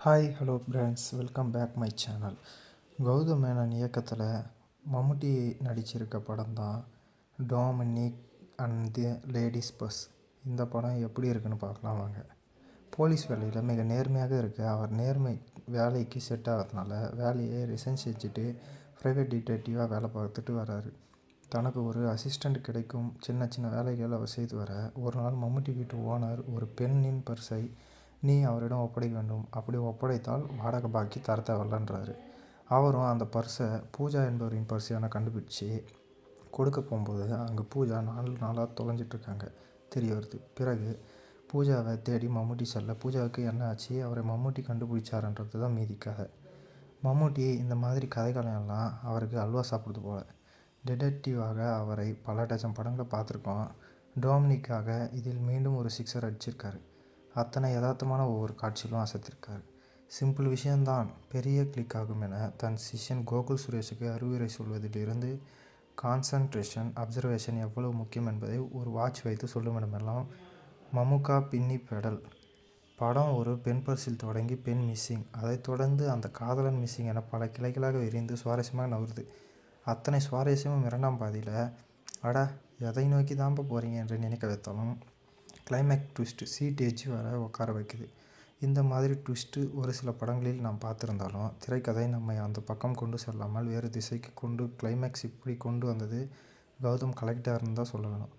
Hi hello friends, welcome back my channel. Gautham Menon இயக்கத்தில் மம்முட்டி நடிச்சிருக்க படம் தான் Dominic and the ladies purse. இந்த படம் எப்படி இருக்குன்னு பார்க்கலாம் வாங்க. போலீஸ் வேலையில் மிக நேர்மையாக இருக்க அவர் நேர்மை வேலைக்கு செட் ஆகிறதுனால வேலையை ரிசைன் செஞ்சுட்டு ப்ரைவேட் டிடெக்டிவாக வேலை பார்த்துட்டு வராரு. தனக்கு ஒரு அசிஸ்டண்ட் கிடைக்கும் சின்ன சின்ன வேலைகள் அவர் செய்து வர, ஒரு நாள் மம்முட்டி வீட்டு ஓனர் ஒரு பெண்ணின் பர்ஸை நீ அவரிடம் ஒப்படைக்க வேண்டும், அப்படி ஒப்படைத்தால் வாடகை பாக்கி தர தேவையில்லைன்றாரு. அவரும் அந்த பர்ஸை பூஜா என்பவரின் பர்ஸ் என கண்டுபிடிச்சி கொடுக்க போகும்போது அங்கே பூஜா 4 நாளாக தொலைஞ்சிட்ருக்காங்க தெரிய வருது. பிறகு பூஜாவை தேடி மம்முட்டி செல்ல, பூஜாவுக்கு என்ன ஆச்சு, அவரை மம்முட்டி கண்டுபிடிச்சாருன்றது தான் மீதி கதை. மம்முட்டி இந்த மாதிரி கதைகளெல்லாம் அவருக்கு அல்வா சாப்பிடுது போல். டிடெக்டிவாக அவரை பல டஜன் படங்களை பார்த்துருக்கோம். டொமினிக்காக இதில் மீண்டும் ஒரு சிக்ஸர் அடிச்சிருக்காரு. அத்தனை யதார்த்தமான ஒவ்வொரு காட்சியிலும் அசத்திருக்காரு. சிம்பிள் விஷயம்தான் பெரிய கிளிக் ஆகும் என தன் சிஷ்யன் கோகுல் சுரேஷுக்கு அறிவுரை சொல்வதிலிருந்து கான்சன்ட்ரேஷன், அப்சர்வேஷன் எவ்வளவு முக்கியம் என்பதை ஒரு வாட்ச் வைத்து சொல்லுமிடமெல்லாம் மம்முக்கா பின்னி பெடல். படம் ஒரு பெண் பர்ஸில் தொடங்கி பெண் மிஸ்ஸிங், அதைத் தொடர்ந்து அந்த காதலன் மிஸ்ஸிங் என பல கிளைகளாக விரிந்து சுவாரஸ்யமாக நகருது. அத்தனை சுவாரஸ்யமும் இரண்டாம் பாதியில் அட எதை நோக்கி தாம்ப போகிறீங்க என்று நினைக்க வைத்தாலும் கிளைமேக்ஸ் ட்விஸ்ட்டு சீட் எஜ்ஜி வர உட்கார வைக்குது. இந்த மாதிரி ட்விஸ்ட்டு ஒரு சில படங்களில் நாம் பார்த்துருந்தாலும் திரைக்கதை நம்மை அந்த பக்கம் கொண்டு செல்லாமல் வேறு திசைக்கு கொண்டு கிளைமேக்ஸ் இப்படி கொண்டு வந்தது கௌதம் கலெக்டர்னு தான் சொல்ல வேணும்.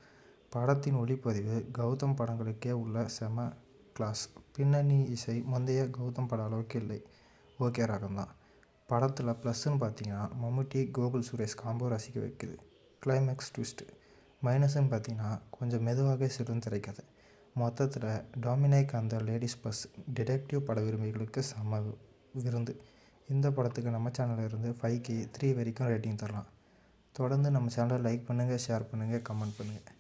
படத்தின் ஒளிப்பதிவு கௌதம் படங்களுக்கே உள்ள செம கிளாஸ். பின்னணி இசை முந்தைய கௌதம் பட அளவுக்கு இல்லை, ஓகே ரகம்தான். படத்தில் ப்ளஸ்ன்னு பார்த்தீங்கன்னா மம்முட்டி கோகுல் சுரேஷ் காம்போ ரசிக்க வைக்குது, கிளைமேக்ஸ் ட்விஸ்ட்டு. மைனஸ்ன்னு பார்த்தீங்கன்னா கொஞ்சம் மெதுவாக செல்லும் திரைக்கதை. மொத்தத்தில் Dominic and the ladies bus detective பட விரும்பிகளுக்கு செம விருந்து. இந்த படத்துக்கு நம்ம சேனலில் இருந்து 5க்கு 3 வரைக்கும் ரேட்டிங் தரலாம். தொடர்ந்து நம்ம சேனலை லைக் பண்ணுங்கள், ஷேர் பண்ணுங்கள், கமெண்ட் பண்ணுங்கள்.